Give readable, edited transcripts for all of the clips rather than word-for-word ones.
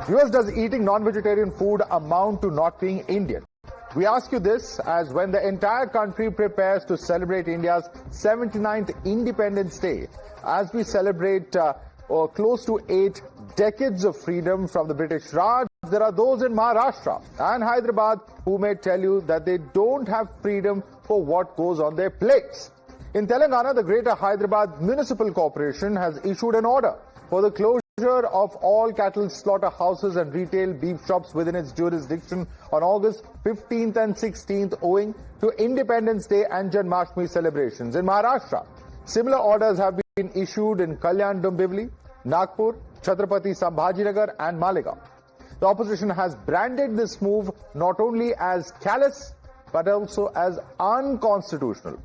Viewers, does eating non-vegetarian food amount to not being Indian? We ask you this as when the entire country prepares to celebrate India's 79th Independence Day, as we celebrate close to 8 decades of freedom from the British Raj, there are those in Maharashtra and Hyderabad who may tell you that they don't have freedom for what goes on their plates. In Telangana, the Greater Hyderabad Municipal Corporation has issued an order for the closure of all cattle slaughterhouses and retail beef shops within its jurisdiction on August 15th and 16th owing to Independence Day and Janmashtami celebrations. In Maharashtra, similar orders have been issued in Kalyan Dombivli, Nagpur, Chhatrapati Sambhajinagar and Malegaon. The opposition has branded this move not only as callous but also as unconstitutional.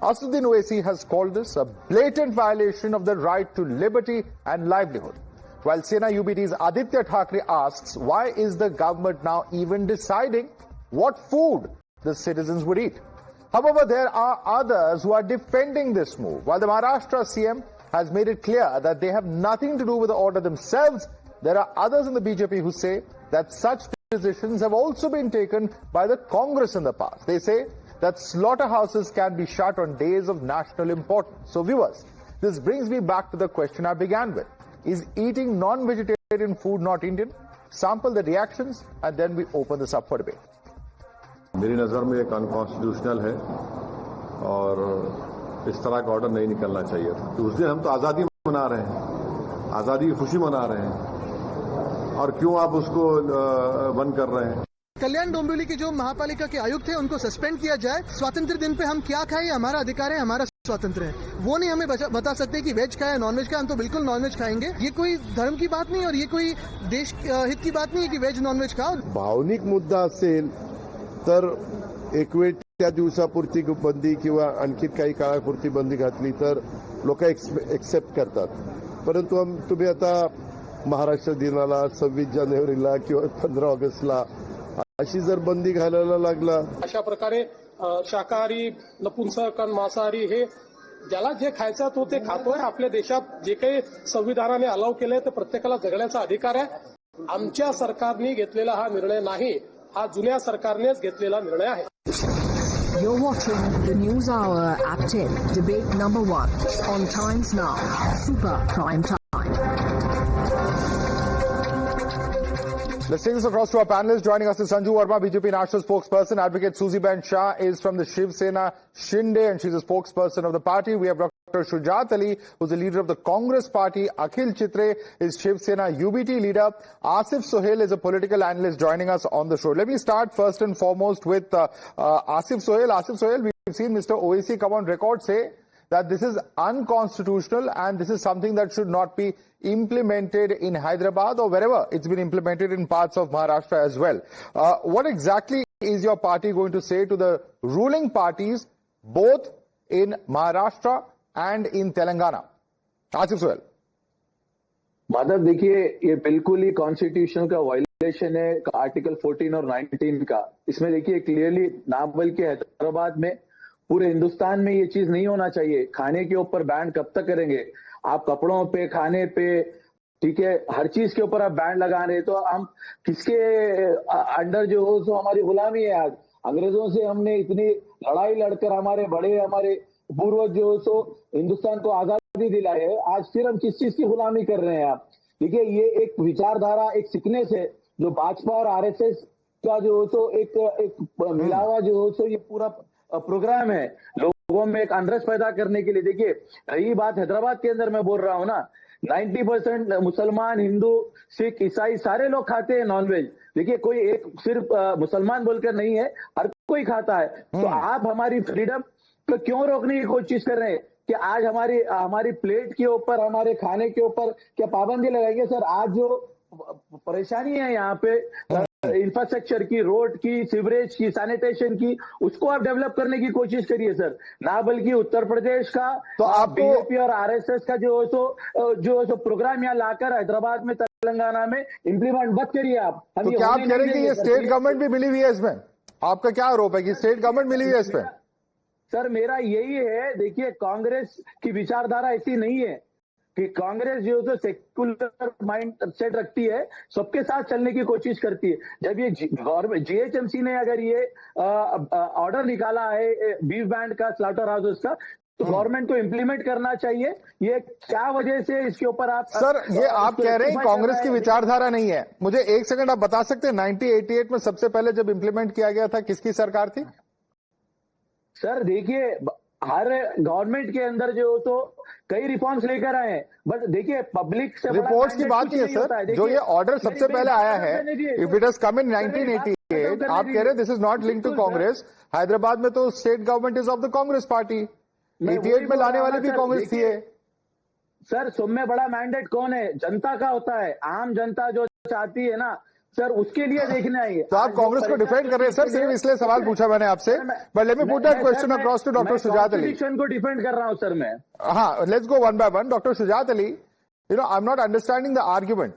Asaduddin Owaisi has called this a blatant violation of the right to liberty and livelihood. While Sena UBT's Aditya Thackeray asks, why is the government now even deciding what food the citizens would eat? However, there are others who are defending this move. While the Maharashtra CM has made it clear that they have nothing to do with the order themselves, there are others in the BJP who say that such decisions have also been taken by the Congress in the past. They say that slaughterhouses can be shut on days of national importance. So viewers, this brings me back to the question I began with. Is eating non-vegetarian food not Indian? Sample the reactions and then we open this up for debate. मेरी नज़र में एक unconstitutional है और इस तरह का order नहीं निकलना चाहिए था। तो उस दिन हम तो आज़ादी मना रहे हैं, आज़ादी की खुशी मना रहे हैं और क्यों आप उसको बंद कर रहे हैं? कल्याण डोंबिवली के जो महापालिका के आयुक्त हैं उनको सस्पेंड किया जाए। स्वातंत्र्य दिन पे हम क्या खाएं, हमारा अधिकार है, हमारा स्वातंत्र्य है। वो नहीं हमें बता सकते कि वेज खाए नॉनवेज खाए। हम तो बिल्कुल नॉनवेज खाएंगे। ये कोई धर्म की बात नहीं और ये कोई देश हित की बात नहीं है कि वेज नॉनवेज खाओ। भावनिक मुद्दा असेल तर एक वेळ त्या दिवसापुरती बंदी किंवा आणखी काही काळापुरती बंदी घातली तर लोक एक्सेप्ट करतात, परंतु तुम्ही आता महाराष्ट्र दिनाला 26 जानेवारीला किंवा 15 ऑगस्टला अशी जर बंदी घालायला लागला, अशा प्रकारे शाकाहारी नपुंसक मांसाहारी हे ज्याला जे खायचं तो ते खातोय। आपल्या देशात जे काही संविधानाने अलाव केलंय ते प्रत्येकाला जगण्याचा अधिकार आहे। आमच्या सरकारने घेतलेला हा निर्णय नाही, हा जुन्या सरकारनेच घेतलेला निर्णय आहे। You're watching the News Hour at 10, debate number 1 on Times Now, Super Prime Time. Let's take this across to our panelists. Joining us is Sanju Verma, BJP National Spokesperson. Advocate Susieben Shah is from the Shiv Sena Shinde and she's a spokesperson of the party. We have Dr. Shujat Ali, who's the leader of the Congress party. Akhil Chitre is Shiv Sena UBT leader. Asif Sohail is a political analyst joining us on the show. Let me start first and foremost with Asif Sohail. Asif Sohail, we've seen Mr. Owaisi come on record say that this is unconstitutional and this is something that should not be implemented in Hyderabad or wherever it's been implemented in parts of Maharashtra as well. What exactly is your party going to say to the ruling parties both in Maharashtra and in Telangana? Asif Sohail. Madhav, देखिए ये बिल्कुल ही constitution का violation है article 14 और 19 का। इसमें देखिए clearly ना बल्कि हैदराबाद में पूरे हिंदुस्तान में ये चीज नहीं होना चाहिए। खाने के ऊपर बैन कब तक करेंगे? आप कपड़ों पे, खाने पे, ठीक है, हर चीज के ऊपर आप बैन लगा रहे, तो हम किसके अंडर जो हो सो हमारी गुलामी है। आज अंग्रेजों से हमने इतनी लड़ाई लड़कर हमारे पूर्वज जो हो सो हिंदुस्तान को आजादी दिलाई है, आज फिर हम किस चीज की गुलामी कर रहे हैं? आप देखिए ये एक विचारधारा, एक सिकनेस है जो भाजपा और आरएसएस का जो हो सो एक मिलावा जो हो सो ये पूरा प्रोग्राम है लोगों में एक अनरस पैदा करने के लिए। देखिए रही बात हैदराबाद के अंदर, मैं बोल रहा हूं ना, 90% मुसलमान, हिंदू, सिख, ईसाई सारे लोग खाते हैं नॉनवेज। देखिए कोई एक सिर्फ मुसलमान बोलकर नहीं है, हर कोई खाता है। तो आप हमारी फ्रीडम को क्यों रोकने की कोशिश कर रहे हैं कि आज हमारी प्लेट के ऊपर, हमारे खाने के ऊपर क्या पाबंदी लगाएंगे? सर आज जो परेशानी है यहाँ पे इंफ्रास्ट्रक्चर की, रोड की, सीवरेज की, सैनिटेशन की, उसको आप डेवलप करने की कोशिश करिए सर, ना बल्कि उत्तर प्रदेश का तो आप बीजेपी और आरएसएस का जो प्रोग्राम यहाँ लाकर हैदराबाद में, तेलंगाना में इम्प्लीमेंट मत करिए आप। तो क्या आप कह रहे हैं कि ये स्टेट गवर्नमेंट भी मिली हुई है इसमें? आपका क्या आरोप है कि स्टेट गवर्नमेंट मिली हुई है इसमें? सर मेरा यही है, देखिए कांग्रेस की विचारधारा ऐसी नहीं है। कि कांग्रेस जो है तो सेक्युलर माइंड सेट रखती है, सबके साथ चलने की कोशिश करती है। जब ये गवर्नमेंट जीएचएमसी ने अगर ये ऑर्डर निकाला है बीफ बैंड का, स्लॉटर हाउसेस का, तो गवर्नमेंट को इम्प्लीमेंट करना चाहिए। ये क्या वजह से इसके ऊपर आप सर ये आप कह रहे हैं कांग्रेस की विचारधारा नहीं है। मुझे एक सेकंड आप बता सकते हैं 1988 में सबसे पहले जब इंप्लीमेंट किया गया था किसकी सरकार थी? सर देखिए, हर गवर्नमेंट के अंदर जो तो कई रिफॉर्म्स लेकर आए हैं, बट देखिए पब्लिक से रिपोर्ट्स की बात की है सर, जो ये ऑर्डर सबसे पहले आया है, if it has come in 1988, आप कह रहे हैं this is not link to Congress. Hyderabad में तो state government is of the Congress party, 88 में लाने वाली भी कांग्रेस थी। सर सब में बड़ा मैंडेट कौन है? जनता का होता है। आम जनता जो चाहती है ना सर, उसके लिए देखना है। तो आप कांग्रेस को डिफेंड कर रहे हैं सर, सिर्फ इसलिए सवाल पूछा मैंने आपसे। But let me put that question across to doctor Shujaat Ali. को डिफेंड कर रहा हूं सर मैं। हाँ, let's go one by one. Doctor Shujaat Ali, you know I am not understanding the argument.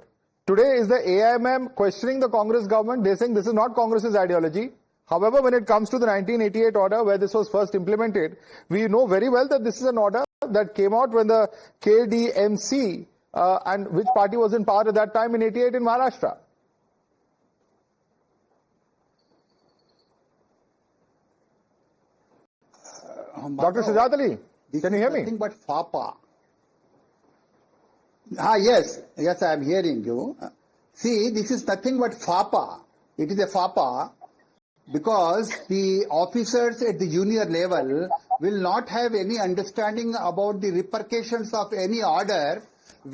Today is the AIMM questioning the Congress government. They're saying this is not Congress's ideology. However, when it comes to the 1988 order where this was first implemented, we know very well that this is an order that came out when the KDMC and which party was in power at that time in 88 in Maharashtra. Dr. Shujat Ali, can you hear me? Nothing but FAPA. Yes, I am hearing you. See, this is nothing but FAPA. It is a FAPA because the officers at the junior level will not have any understanding about the repercussions of any order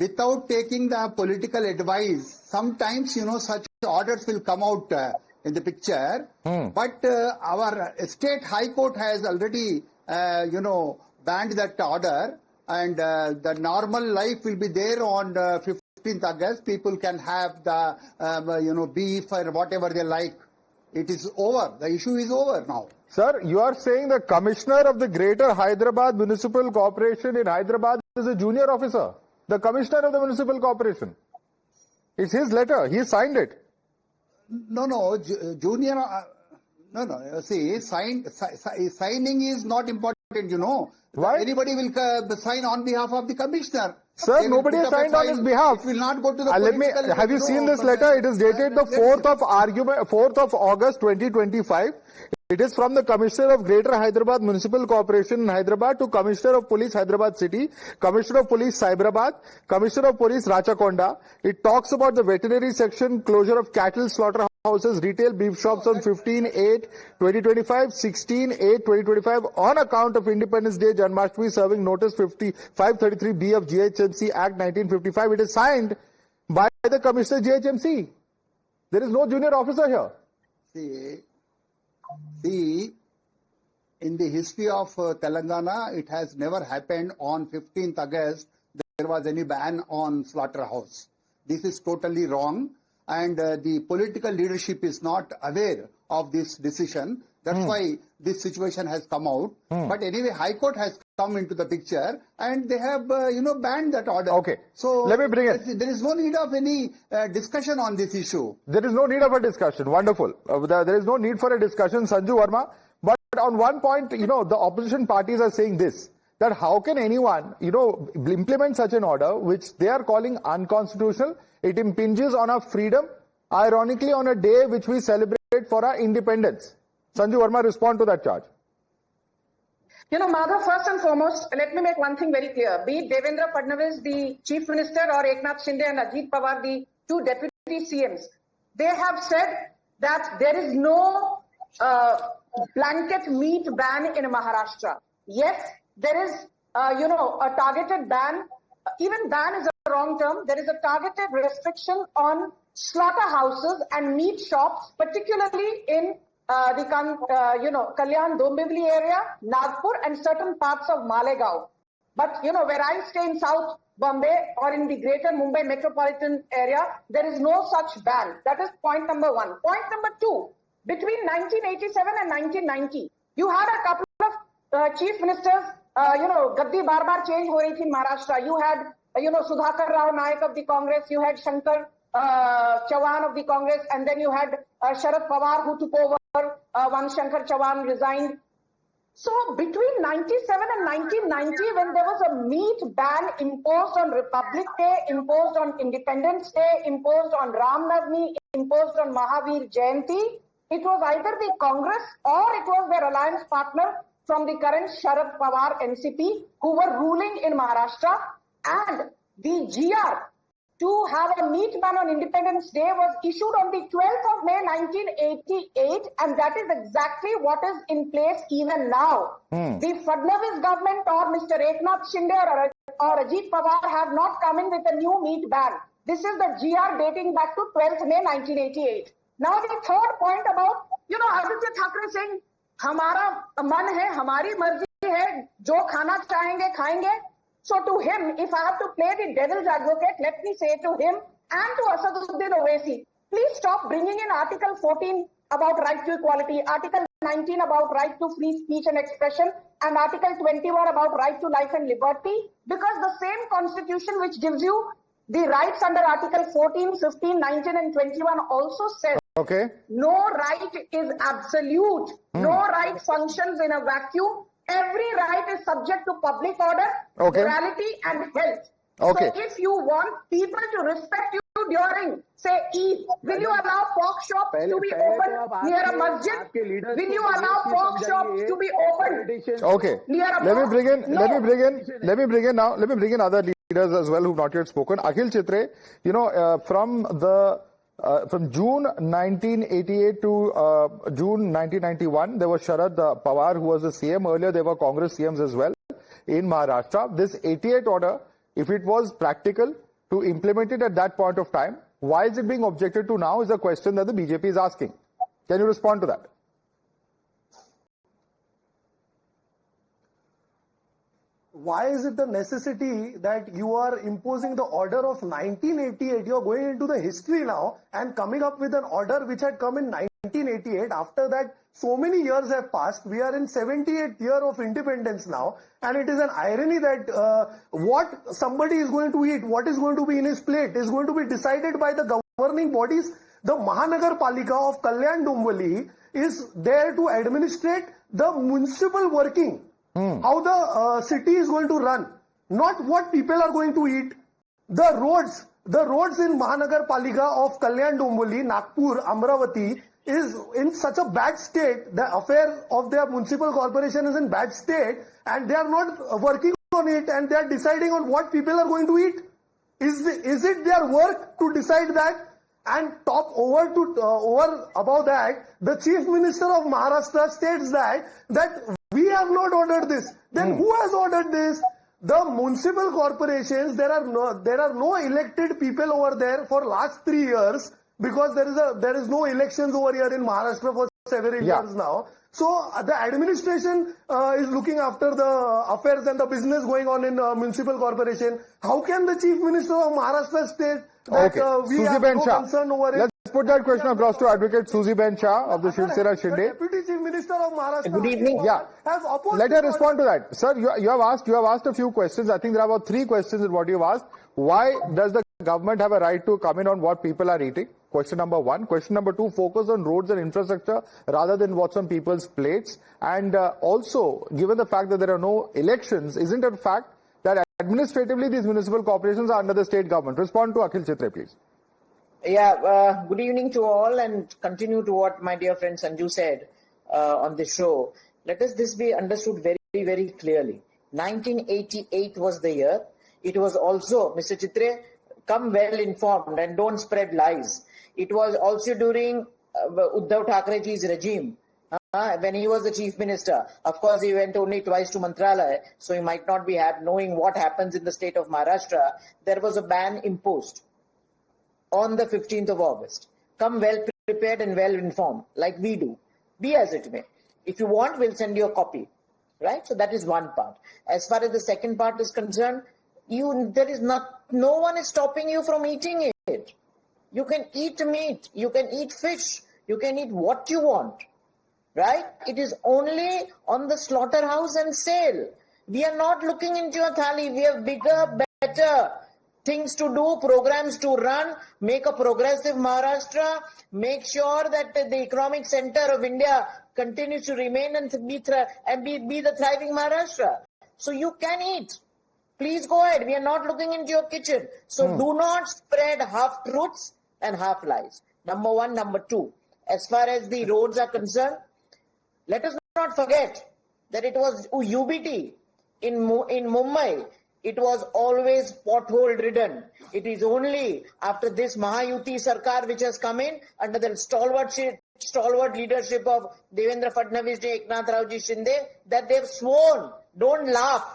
without taking the political advice. Sometimes, such orders will come out in the picture. But our state high court has already, banned that order. And the normal life will be there on 15th August. People can have the, beef or whatever they like. It is over. The issue is over now. Sir, you are saying the commissioner of the Greater Hyderabad Municipal Corporation in Hyderabad is a junior officer. The commissioner of the Municipal Corporation. It's his letter. He signed it. No, junior. No. See, signing is not important, Why? Anybody will sign on behalf of the commissioner. Sir, nobody has signed on his behalf. It will not go to the political... Have you seen this letter? It is dated the 4th of August 2025. It is from the Commissioner of Greater Hyderabad Municipal Corporation in Hyderabad to Commissioner of Police Hyderabad City, Commissioner of Police Cyberabad, Commissioner of Police Rachakonda. It talks about the veterinary section, closure of cattle slaughterhouses, retail beef shops on 15/8/2025, 16/8/2025 on account of Independence Day, Janmashtami, serving notice 533B of GHMC Act 1955. It is signed by the Commissioner GHMC. There is no junior officer here. See, in the history of Telangana, it has never happened on 15th August there was any ban on slaughterhouse. This is totally wrong, and the political leadership is not aware of this decision. That's why this situation has come out. But anyway, High Court has come into the picture, and they have, banned that order. Okay. So let me bring it. There is no need of any discussion on this issue. There is no need of a discussion. Wonderful. There is no need for a discussion, Sanju Verma. But on one point, the opposition parties are saying this, that how can anyone, implement such an order which they are calling unconstitutional? It impinges on our freedom, ironically on a day which we celebrate for our independence. Sanju Verma, respond to that charge. Madhav, first and foremost, let me make one thing very clear. Be it Devendra Fadnavis, the Chief Minister, or Eknath Shinde and Ajit Pawar, the two deputy CMs, they have said that there is no blanket meat ban in Maharashtra. Yes, there is, a targeted ban. Even ban is a wrong term. There is a targeted restriction on slaughterhouses and meat shops, particularly in the Kalyan Dombivli area, Nagpur, and certain parts of Malegaon. But where I stay in South Bombay or in the Greater Mumbai metropolitan area, there is no such ban. That is point number one. Point number two: between 1987 and 1990, you had a couple of chief ministers. Gaddi bar change ho rahi thi in Maharashtra. You had Sudhakar Rao Naik of the Congress. You had Shankar Chavan of the Congress, and then you had Sharad Pawar who took over. One Shankar Chavan resigned. So between 97 and 1990, when there was a meat ban imposed on Republic Day, imposed on Independence Day, imposed on Ram Navami, imposed on Mahavir Jayanti, it was either the Congress or it was their alliance partner from the current Sharad Pawar NCP who were ruling in Maharashtra, and the GR to have a meat ban on Independence Day was issued on the 12th of May 1988, and that is exactly what is in place even now. The Fadnavis government or Mr. Eknath Shinde or Ajit Pawar have not come in with a new meat ban. This is the GR dating back to 12th May 1988. Now the third point about, Aditya Thackeray saying, हमारा मन है, हमारी मर्जी है, जो खाना चाहेंगे खाएंगे. So to him, if I have to play the devil's advocate, let me say to him and to Asaduddin Owaisi, please stop bringing in Article 14 about right to equality, Article 19 about right to free speech and expression, and Article 21 about right to life and liberty, because the same constitution which gives you the rights under Article 14, 15, 19 and 21 also says no right is absolute, no right functions in a vacuum. Every right is subject to public order, morality and health. So if you want people to respect you during, say, Eid, will you allow pork shops to be open near a masjid? Will you allow pork shops to be open near a Let me bring in other leaders as well who've not yet spoken. Akhil Chitre, from June 1988 to June 1991, there was Sharad Pawar who was the CM. Earlier, there were Congress CMs as well in Maharashtra. This 88 order, if it was practical to implement it at that point of time, why is it being objected to now is a question that the BJP is asking. Can you respond to that? Why is it the necessity that you are imposing the order of 1988? You are going into the history now and coming up with an order which had come in 1988. After that, so many years have passed. We are in 78th year of independence now, and it is an irony that what somebody is going to eat, what is going to be in his plate, is going to be decided by the governing bodies. The Mahanagar Palika of Kalyan Dombivli is there to administrate the municipal working. How the city is going to run, not what people are going to eat. The roads in Mahanagar Palika of Kalyan Dombivli, Nagpur, Amravati is in such a bad state. The affair of their municipal corporation is in bad state, and they are not working on it, and they are deciding on what people are going to eat. Is it their work to decide that? And top over above that, the Chief Minister of Maharashtra states that we have not ordered this. Then who has ordered this? The municipal corporations. There are no elected people over there for last 3 years, because there is no elections over here in Maharashtra for several years now. So the administration is looking after the affairs and the business going on in municipal corporation. How can the Chief Minister of Maharashtra state that we have no concern over it? Let's put that question across to Advocate Susieben Shah of the Shiv Sena Shinde. The Deputy Chief Minister of Maharashtra. Good evening. Has opposed. Let her respond to that. Sir, you have asked a few questions. I think there are about 3 questions in what you have asked. Why does the government have a right to come in on what people are eating? Question number 1. Question number 2, focus on roads and infrastructure rather than what's on people's plates. And also, given the fact that there are no elections, isn't it a fact that administratively these municipal corporations are under the state government? Respond to Akhil Chitre, please. Yeah, good evening to all, and continue to what my dear friend Sanju said on the show. Let this be understood very, very clearly. 1988 was the year. It was also, Mr. Chitre, come well informed and don't spread lies. It was also during Uddhav Thackerayji's regime, when he was the chief minister. Of course, he went only twice to Mantralaya, so he might not be knowing what happens in the state of Maharashtra. There was a ban imposed on the 15th of August. Come well prepared and well informed, like we do. Be as it may. If you want, we'll send you a copy. Right? So that is one part. As far as the second part is concerned, no one is stopping you from eating it. You can eat meat, you can eat fish, you can eat what you want. Right? It is only on the slaughterhouse and sale. We are not looking into your thali. We have bigger, better things to do, programs to run, make a progressive Maharashtra, make sure that the economic center of India continues to remain and be the thriving Maharashtra. So you can eat. Please go ahead. We are not looking into your kitchen. So do not spread half truths and half lies. Number one. Number two, as far as the roads are concerned, let us not forget that it was UBT in Mumbai. It was always pothole ridden. It is only after this Mahayuti Sarkar which has come in under the stalwart leadership of Devendra Fadnavis ji, Eknath Shinde that they've sworn, don't laugh.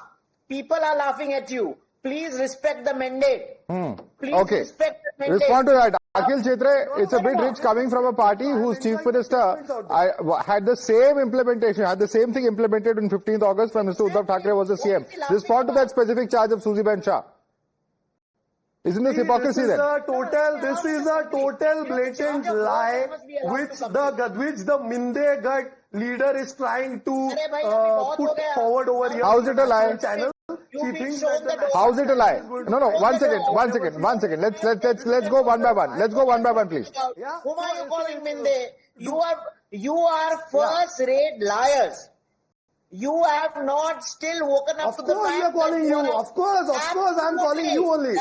People are laughing at you. Please respect the mandate. Please respect the mandate. Respond to that. Akhil Chitre, it's a bit rich coming from a party whose chief minister had the same implementation, had the same thing implemented on 15th August when Mr. Uddhav Thackeray was the CM. Respond to that specific charge of Susieben Shah. Isn't this hypocrisy then? This is a total blatant lie which the Minde Gut leader is trying to put forward over here. How is it a lie? How is it a lie? No, one second. Let's go one by one. Let's go one by one, please. Whom are you calling Minde? You are first-rate liars. You have not still woken up to the fact you are calling you. Of course, I'm calling you only.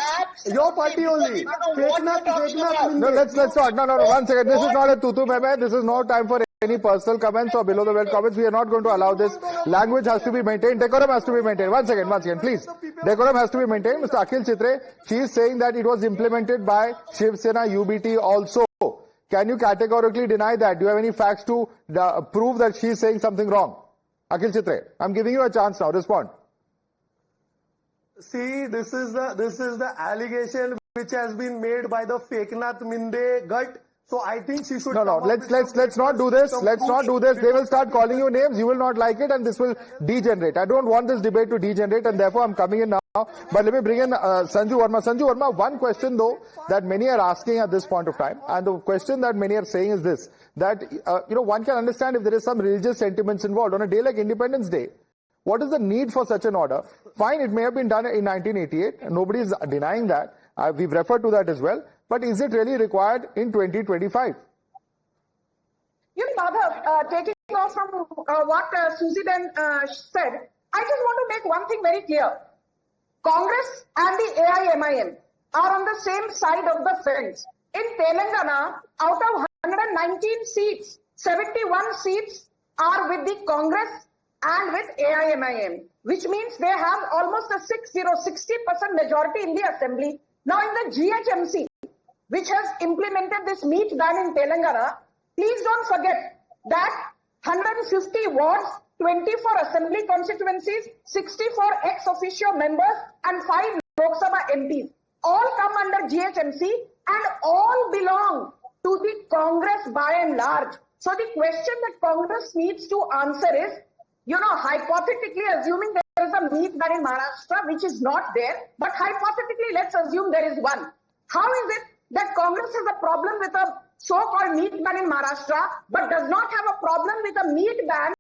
Your party only. No, let's not. No, one second. This is not a tutu meme. This is no time for any personal comments or below the belt comments. We are not going to allow this. Language has to be maintained. Decorum has to be maintained. One second, please. Decorum has to be maintained. Mr. Akhil Chitre, she is saying that it was implemented by Shiv Sena UBT also. Can you categorically deny that? Do you have any facts to prove that she is saying something wrong? Akhil Chitre, I'm giving you a chance now. Respond. See, this is the allegation which has been made by the Eknath Shinde Gut. So I think she should. No. Let's not do this. Let's not do this. They will start calling you names. You will not like it, and this will degenerate. I don't want this debate to degenerate, and therefore I'm coming in now. But let me bring in Sanju Verma. Sanju Verma, one question though that many are asking at this point of time, and the question that many are saying is this: that one can understand if there is some religious sentiments involved on a day like Independence Day. What is the need for such an order? Fine, it may have been done in 1988, and nobody is denying that. We've referred to that as well. But is it really required in 2025? Madhav, taking off from what Susieben said, I just want to make one thing very clear. Congress and the AIMIM are on the same side of the fence. In Telangana, out of 119 seats, 71 seats are with the Congress and with AIMIM, which means they have almost a 60% majority in the assembly. Now in the GHMC, which has implemented this meat ban in Telangana, please don't forget that 150 wards, 24 assembly constituencies, 64 ex officio members and 5 Lok Sabha MPs all come under GHMC and all belong to the Congress by and large. So the question that Congress needs to answer is, hypothetically assuming there is a meat ban in Maharashtra, which is not there, but hypothetically let's assume there is one. How is it that Congress has a problem with a so-called meat ban in Maharashtra, but does not have a problem with a meat ban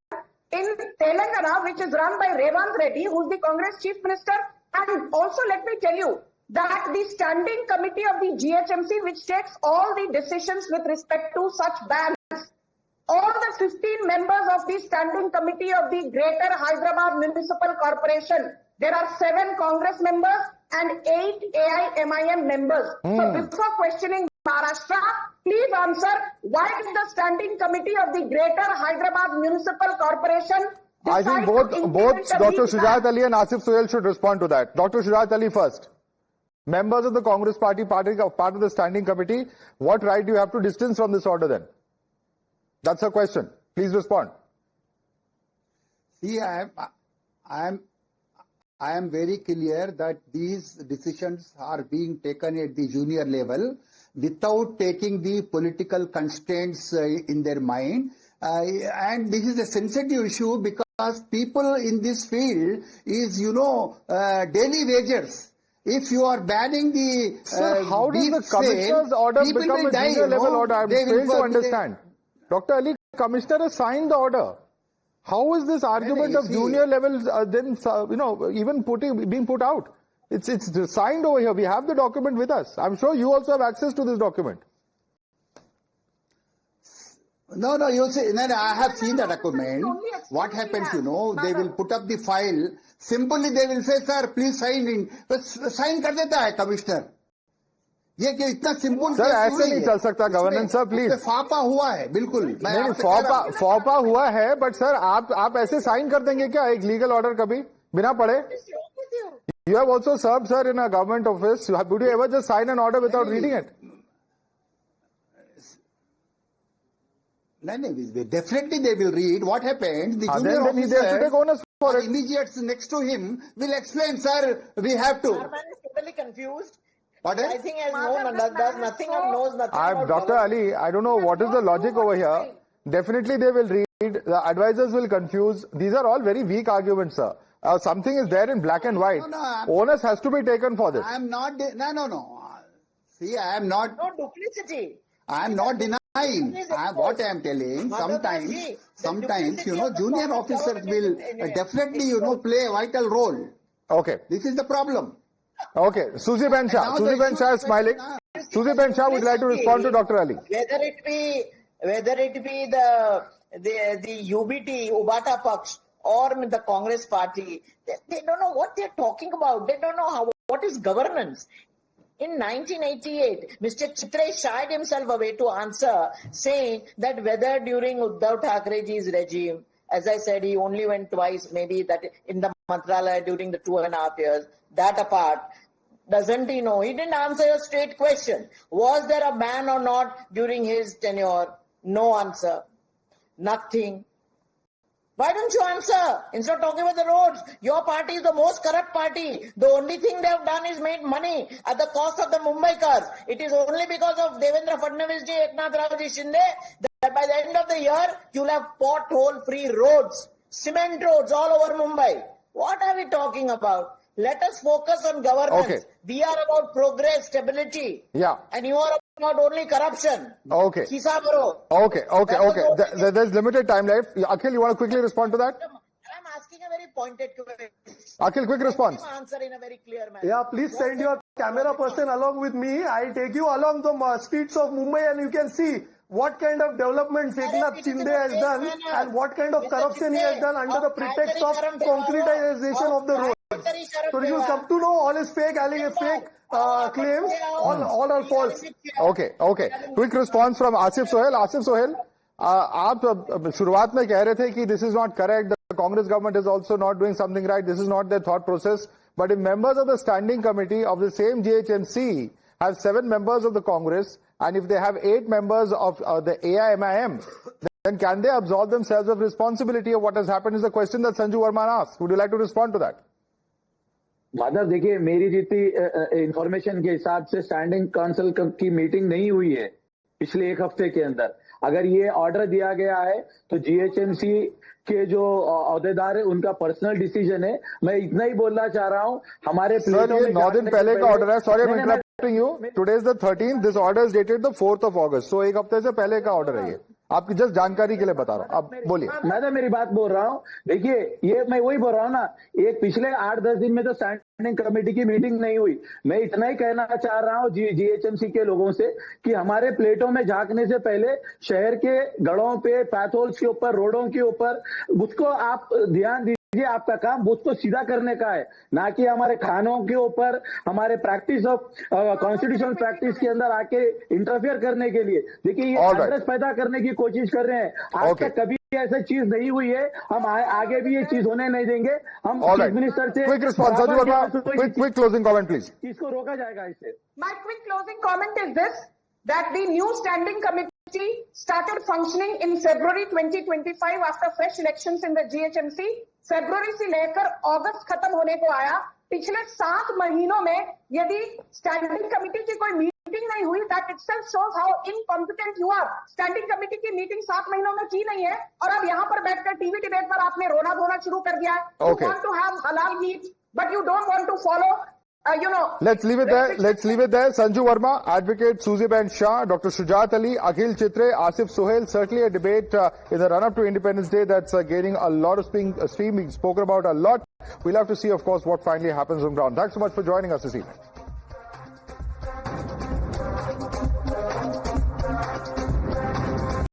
in Telangana, which is run by Revant Reddy, who is the Congress Chief Minister? And also let me tell you that the standing committee of the GHMC, which takes all the decisions with respect to such bans, all the 15 members of the standing committee of the Greater Hyderabad Municipal Corporation, there are 7 Congress members and 8 AIMIM members. So before questioning Maharashtra, please answer, why did the standing committee of the Greater Hyderabad Municipal Corporation I think both Dr. Shujat Ali and Asif Sohail should respond to that. Dr. Shujat Ali first. Members of the Congress party, part of the standing committee, what right do you have to distance from this order then? That's a question. Please respond. See, I am very clear that these decisions are being taken at the junior level without taking the political constraints in their mind. And this is a sensitive issue because people in this field is, daily wagers. If you are banning the so how does the commissioner's order become a junior level order? I'm failing to understand. Dr. Ali, commissioner has signed the order. How is this argument of junior levels then, even being put out? It's signed over here. We have the document with us. I'm sure you also have access to this document. No, you see, no, I have seen the document. What happens, they will put up the file. Simply they will say, sir, please sign in. Sign कर देता है commissioner. ये कि इतना simple sir ऐसे नहीं चल सकता गवर्नेंस सर प्लीज. फापा हुआ है बिल्कुल. नहीं फापा हुआ है बट सर आप ऐसे साइन कर देंगे क्या एक लीगल ऑर्डर कभी बिना पढ़े? You have also served, sir, in a government office. Would you ever just sign an order without reading it? No, definitely they will read. What happens? The junior officers, immediates next to him will explain, sir, we have to. Our man is totally confused. Pardon? I think has does nothing and knows nothing about Dr. Ali, I don't know what is the logic over here. Definitely they will read. The advisors will confuse. These are all very weak arguments, sir. Something is there in black and white. Onus has to be taken for this. I am not. No. See, I am not. No duplicity. I am not denying. What I am telling, sometimes, junior officers will definitely, play a vital role. Okay. This is the problem. Okay. Susieben Shah. Susieben Shah is smiling. Susieben Shah would like to respond to Dr. Ali. Whether it be the UBT, Ubata Paksh, or the Congress party, they don't know what they're talking about. They don't know what is governance. In 1988, Mr. Chitre shied himself away to answer, saying that whether during Uddhav Thackerayji's regime, as I said, he only went twice, maybe that in the Mantralaya during the 2.5 years, that apart, doesn't he know? He didn't answer a straight question. Was there a ban or not during his tenure? No answer. Nothing. Why don't you answer? Instead of talking about the roads, your party is the most corrupt party. The only thing they have done is made money at the cost of the Mumbaikars. It is only because of Devendra Fadnavis ji, Eknath Shinde that by the end of the year, you'll have pothole-free roads, cement roads all over Mumbai. What are we talking about? Let us focus on governance. Okay. We are about progress, stability. Yeah. And you are about only corruption. Okay. Okay. There's limited time left. Akhil, you want to quickly respond to that? I'm asking a very pointed question. Akhil, quick response. Answer in a very clear manner. Yeah, please send your camera person along with me. I'll take you along the streets of Mumbai and you can see what kind of developments Eknath Shinde has done and what kind of corruption he has done under the pretext of concretization of the road. So you will come to know all his fake claims, all are false. Okay. Quick response from Asif Sohail. Asif Sohail, आप शुरुआत में कह रहे थे कि this is not correct. The Congress government is also not doing something right. This is not their thought process. But if members of the standing committee of the same GHMC have 7 members of the Congress, and if they have 8 members of the AIMIM, then can they absolve themselves of responsibility of what has happened is the question that Sanju Verma asked. Would you like to respond to that? Madhav देखिए मेरी जितनी information के हिसाब से standing council की meeting नहीं हुई है पिछले 1 हफ्ते के अंदर. अगर ये ऑर्डर दिया गया है तो जीएचएमसी के जो अहदेदार है उनका पर्सनल डिसीजन है. मैं इतना ही बोलना चाह रहा हूं हमारे सर ये 9 दिन पहले का ऑर्डर है. Sorry I am interrupting you. Today is the 13th. This order is dated the 4th of August. सो 1 हफ्ते से पहले का ऑर्डर है ये. आपकी जस्ट जानकारी के लिए बता रहा हूं. अब बोलिए. मैं मेरी बात बोल रहा हूं. देखिए ये मैं वही बोल रहा हूं ना. एक पिछले 8-10 दिन में तो स्टैंडिंग कमेटी की मीटिंग नहीं हुई. मैं इतना ही कहना चाह रहा हूं जीएचएमसी के लोगों से कि हमारे प्लेटों में झांकने से पहले शहर के गढ़ों पे, पैथोल्स के ऊपर, रोडों के ऊपर उसको आप ध्यान दीजिए. आपका काम उसको सीधा करने का है, ना कि हमारे खानों के ऊपर हमारे प्रैक्टिस ऑफ कॉन्स्टिट्यूशनल प्रैक्टिस के अंदर आके इंटरफेयर करने के लिए. देखिए ये एड्रेस पैदा करने की कोशिश कर रहे हैं. आज तक कभी ऐसा चीज नहीं हुई है. हम आगे भी ये चीज होने नहीं देंगे. हम चीफ मिनिस्टर से quick response. Quick closing comment please. इसको रोका जाएगा इससे. My quick closing comment is this, that the new standing committee started functioning in February 2025 after fresh elections in the GHMC. फरवरी से लेकर अगस्त खत्म होने को आया. पिछले 7 महीनों में यदि स्टैंडिंग कमेटी की कोई मीटिंग नहीं हुई, that itself shows how incompetent you are. Standing committee की मीटिंग 7 महीनों में की नहीं है और अब यहाँ पर बैठकर टीवी डिबेट पर आपने रोना धोना शुरू कर दिया है. You want to have halal meat, but you don't want to follow. Let's leave it there. Sanju Verma, Advocate Susieben Shah, Dr. Shujat Ali, Akhil Chitre, Asif Sohail. Certainly a debate in the run-up to Independence Day that's gaining a lot of steam. Being spoken about a lot. We'll have to see, of course, what finally happens on ground. Thanks so much for joining us this evening.